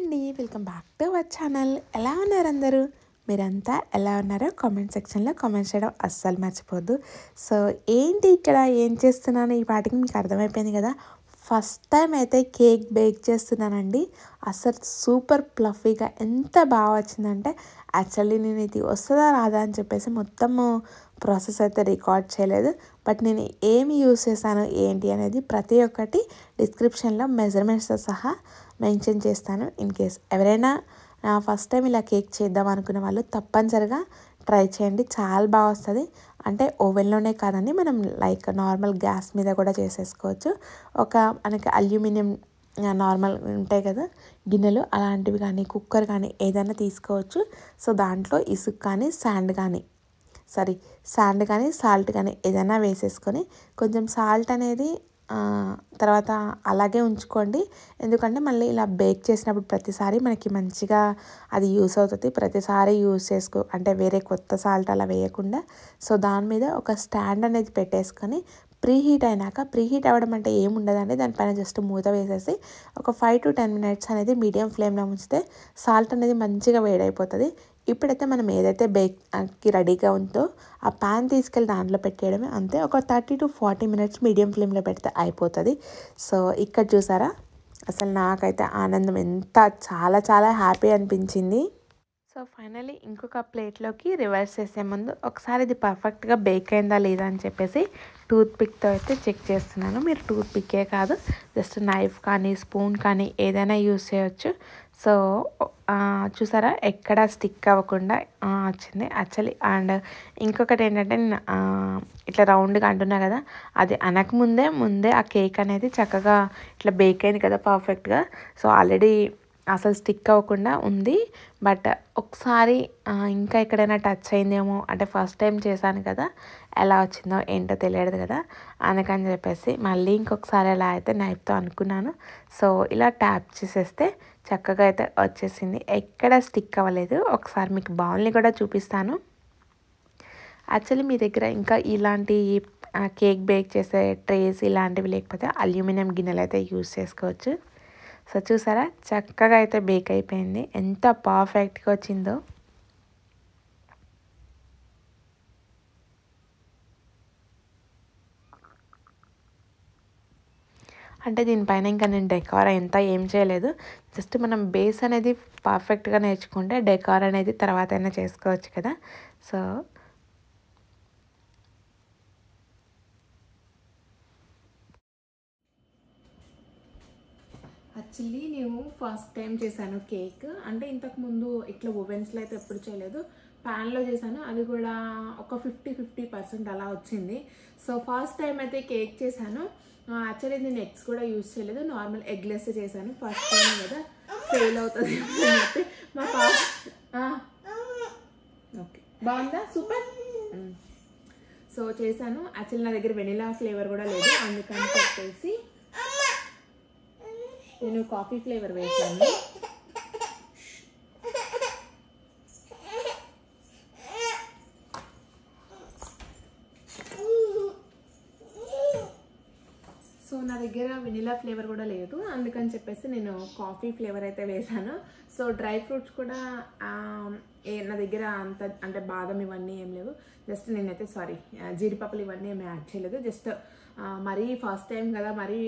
అండి, welcome back to our channel. ఎలా ఉన్నారు అందరూ? మీరంతా ఎలా ఉన్నారో కామెంట్ సెక్షన్లో కామెంట్ చేయడం అస్సలు మర్చిపోద్దు. సో ఏంటి ఇక్కడ ఏం చేస్తున్నాను ఈ పాటికి మీకు అర్థమైపోయింది కదా. ఫస్ట్ టైం అయితే కేక్ బేక్ చేస్తున్నానండి. అసలు సూపర్ ప్లఫీగా ఎంత బాగా వచ్చిందంటే, యాక్చువల్లీ నేను ఇది వస్తుందా రాదా అని చెప్పేసి మొత్తము ప్రాసెస్ అయితే రికార్డ్ చేయలేదు. బట్ నేను ఏమి యూస్ చేశాను ఏంటి అనేది ప్రతి ఒక్కటి డిస్క్రిప్షన్లో మెజర్మెంట్స్తో సహా మెన్షన్ చేస్తాను. ఇన్ కేస్ ఎవరైనా ఫస్ట్ టైం ఇలా కేక్ చేద్దాం అనుకునే వాళ్ళు తప్పనిసరిగా ట్రై చేయండి. చాలా బాగా వస్తుంది. అంటే ఓవెన్లోనే కాదండి, మనం లైక్ నార్మల్ గ్యాస్ మీద కూడా చేసేసుకోవచ్చు. మనకి అల్యూమినియం నార్మల్ ఉంటాయి కదా గిన్నెలు, అలాంటివి కానీ కుక్కర్ కానీ ఏదైనా తీసుకోవచ్చు. సో దాంట్లో ఇసుక కానీ శాండ్ కానీ సాల్ట్ కానీ ఏదైనా వేసేసుకొని కొంచెం సాల్ట్ అనేది తర్వాత అలాగే ఉంచుకోండి. ఎందుకంటే మళ్ళీ ఇలా బేక్ చేసినప్పుడు ప్రతిసారి మనకి మంచిగా అది యూస్ అవుతుంది. ప్రతిసారి యూస్ అంటే వేరే కొత్త సాల్ట్ అలా వేయకుండా. సో దాని మీద ఒక స్టాండ్ అనేది పెట్టేసుకొని ప్రీహీట్ అవ్వడం అంటే ఏముండదండి, దానిపైన జస్ట్ మూత వేసేసి ఒక 5 to 10 minutes అనేది మీడియం ఫ్లేమ్లో ఉంచితే సాల్ట్ అనేది మంచిగా వేడైపోతుంది. ఇప్పుడైతే మనం ఏదైతే బేక్కి రెడీగా ఉందో ఆ ప్యాన్ తీసుకెళ్ళి దాంట్లో పెట్టేయడమే, అంతే. ఒక 30 to 40 minutes మీడియం ఫ్లేమ్లో పెడితే అయిపోతుంది. సో ఇక్కడ చూసారా, అసలు నాకైతే ఆనందం చాలా చాలా హ్యాపీ అనిపించింది. సో ఫైనలీ ఇంకొక ప్లేట్లోకి రివర్స్ చేసే ముందు ఒకసారి ఇది పర్ఫెక్ట్గా బేక్ అయిందా లేదా అని చెప్పేసి టూత్ పిక్తో అయితే చెక్ చేస్తున్నాను. మీరు టూత్ పిక్కే కాదు, జస్ట్ నైఫ్ కానీ స్పూన్ కానీ ఏదైనా యూస్ చేయొచ్చు. సో చూసారా, ఎక్కడ స్టిక్ అవ్వకుండా వచ్చింది యాక్చువల్లీ. అండ్ ఇంకొకటి ఏంటంటే, నేను ఇట్లా రౌండ్గా అంటున్నా కదా, అది ముందే ఆ కేక్ అనేది చక్కగా ఇట్లా బేక్ అయింది కదా పర్ఫెక్ట్గా. సో ఆల్రెడీ అసలు స్టిక్ అవ్వకుండా ఉంది. బట్ ఒకసారి ఇంకా ఎక్కడైనా టచ్ అయిందేమో, అంటే ఫస్ట్ టైం చేశాను కదా, ఎలా వచ్చిందో ఏంటో తెలియదు కదా, అందుకని చెప్పేసి మళ్ళీ ఇంకొకసారి ఎలా అయితే నైఫ్తో అనుకున్నాను. సో ఇలా ట్యాప్ చేసేస్తే చక్కగా అయితే వచ్చేసింది, ఎక్కడ స్టిక్ అవ్వలేదు. ఒకసారి మీకు బౌల్ని కూడా చూపిస్తాను. యాక్చువల్లీ మీ దగ్గర ఇంకా ఇలాంటి కేక్ బేక్ చేసే ట్రేస్ ఇలాంటివి లేకపోతే అల్యూమినియం గిన్నెలు అయితే యూస్ చేసుకోవచ్చు. సో చూసారా, చక్కగా అయితే బేక్ అయిపోయింది, ఎంత పర్ఫెక్ట్గా వచ్చిందో. అంటే దీనిపైన ఇంకా నేను డెకార్ ఏం చేయలేదు. జస్ట్ మనం బేస్ అనేది పర్ఫెక్ట్గా నేర్చుకుంటే డెకార్ అనేది తర్వాత అయినా చేసుకోవచ్చు కదా. సో యాక్చువల్లీ నేను ఫస్ట్ టైం చేశాను కేక్. అంటే ఇంతకుముందు ఇట్లా ఓవెన్స్లో అయితే ఎప్పుడు చేయలేదు, ప్యాన్లో చేశాను. అది కూడా ఒక 50% అలా వచ్చింది. సో ఫస్ట్ టైం అయితే కేక్ చేశాను. యాక్చువల్లీ నేను ఎగ్స్ కూడా యూజ్ చేయలేదు, నార్మల్ ఎగ్లెస్ చేశాను. ఫస్ట్ టైం కదా, ఫెయిల్ అవుతుంది అని చెప్పి మా ఓకే బాగుందా, సూపర్. సో చేశాను. యాక్చువల్లీ నా దగ్గర వెనిలా ఫ్లేవర్ కూడా లేదు, అందుకని చెప్పేసి నేను కాఫీ ఫ్లేవర్ వేసాను. సో నా దగ్గర వెనిలా ఫ్లేవర్ కూడా లేదు, అందుకని చెప్పేసి నేను కాఫీ ఫ్లేవర్ అయితే వేసాను. సో డ్రై ఫ్రూట్స్ కూడా నా దగ్గర అంటే బాదం ఇవన్నీ ఏం లేవు. జస్ట్ నేనైతే జీడిపప్పులు ఇవన్నీ ఏమి యాడ్ చేయలేదు. జస్ట్ మరీ ఫస్ట్ టైం కదా, మరీ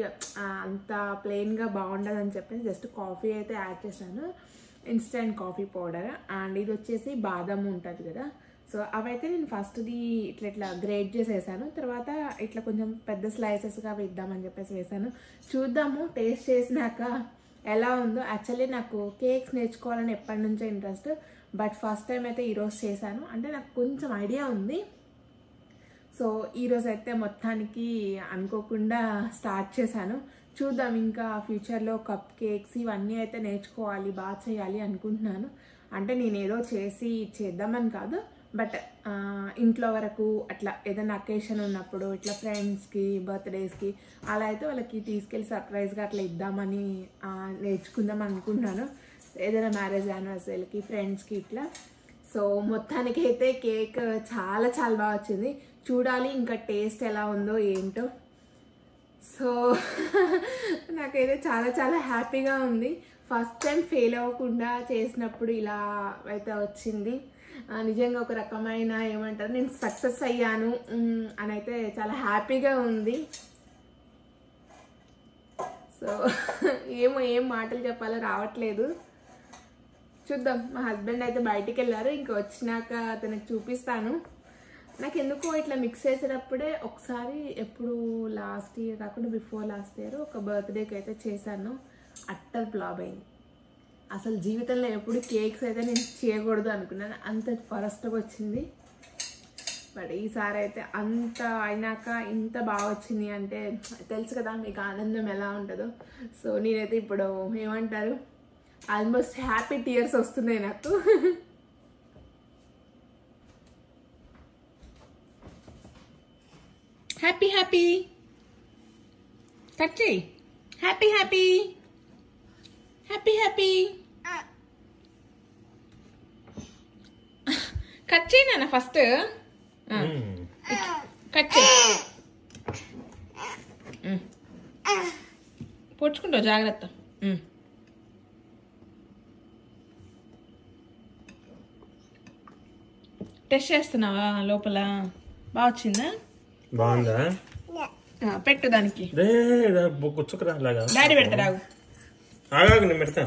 అంత ప్లెయిన్గా బాగుండదని చెప్పేసి జస్ట్ కాఫీ అయితే యాడ్ చేశాను, ఇన్స్టెంట్ కాఫీ పౌడర్. అండ్ ఇది వచ్చేసి బాదం ఉంటుంది కదా, సో అవైతే నేను ఫస్ట్ది ఇట్లా గ్రేట్ చేసేసాను. తర్వాత ఇట్లా కొంచెం పెద్ద స్లైసెస్గా వేద్దామని చెప్పేసి వేసాను. చూద్దాము టేస్ట్ చేసినాక ఎలా ఉందో. యాక్చువల్లీ నాకు కేక్స్ నేర్చుకోవాలని ఎప్పటి నుంచో ఇంట్రెస్ట్, బట్ ఫస్ట్ టైం అయితే ఈరోజు చేశాను. అంటే నాకు కొంచెం ఐడియా ఉంది. సో ఈరోజు అయితే మొత్తానికి అనుకోకుండా స్టార్ట్ చేశాను. చూద్దాం, ఇంకా ఫ్యూచర్లో కప్ కేక్స్ ఇవన్నీ అయితే నేర్చుకోవాలి, బాగా చేయాలి అనుకుంటున్నాను. అంటే నేను ఏదో చేద్దామని కాదు, బట్ ఇంట్లో వరకు అట్లా ఏదైనా అకేషన్ ఉన్నప్పుడు ఇట్లా ఫ్రెండ్స్కి బర్త్డేస్కి అలా అయితే వాళ్ళకి తీసుకెళ్ళి సర్ప్రైజ్గా అట్లా ఇద్దామని నేర్చుకుందాం అనుకుంటున్నాను. ఏదైనా మ్యారేజ్ యానివర్సరీలకి ఫ్రెండ్స్కి ఇట్లా. సో మొత్తానికి అయితే కేక్ చాలా చాలా బాగా వచ్చింది. చూడాలి ఇంకా టేస్ట్ ఎలా ఉందో ఏంటో. సో నాకైతే చాలా చాలా హ్యాపీగా ఉంది. ఫస్ట్ టైం ఫెయిల్ అవ్వకుండా చేసినప్పుడు ఇలా అయితే వచ్చింది. నిజంగా ఒక రకమైన ఏమంటారు, నేను సక్సెస్ అయ్యాను అని అయితే చాలా హ్యాపీగా ఉంది. సో ఏం మాటలు చెప్పాలో రావట్లేదు. చూద్దాం. మా హస్బెండ్ అయితే బయటికి వెళ్ళారు, ఇంకా వచ్చినాక అతనికి చూపిస్తాను. నాకు ఎందుకో ఇట్లా మిక్స్ చేసేటప్పుడే ఒకసారి, ఎప్పుడు లాస్ట్ ఇయర్ కాకుండా బిఫోర్ లాస్ట్ ఇయర్ ఒక బర్త్డేకి అయితే చేశాను, అట్టర్ ఫ్లాప్ అయింది. అసలు జీవితంలో ఎప్పుడు కేక్స్ అయితే నేను చేయకూడదు అనుకున్నాను, అంత ఫరస్ట్గా వచ్చింది. బట్ ఈసారి అయితే అంత అయినాక ఇంత బాగా వచ్చింది అంటే తెలుసు కదా మీకు ఆనందం ఎలా ఉంటుందో. సో నేనైతే ఇప్పుడు ఏమంటారు, ఆల్మోస్ట్ హ్యాపీ టీయర్స్ వస్తున్నాయి నాకు. హ్యాపీ హ్యాపీ కట్ చేయి. Happy happy happy happy cut చేయి నాన్న ఫస్ట్. కట్ చేయి. పొడుచుకుంటావు జాగ్రత్త. టెస్ట్ చేస్తున్నావా లోపల? బాగా వచ్చిందా? బాగుందా? పెట్టు దానికి. కూర్చోకరా. డాడీ పెడతారా? ఆగాగు, నేను పెడతా.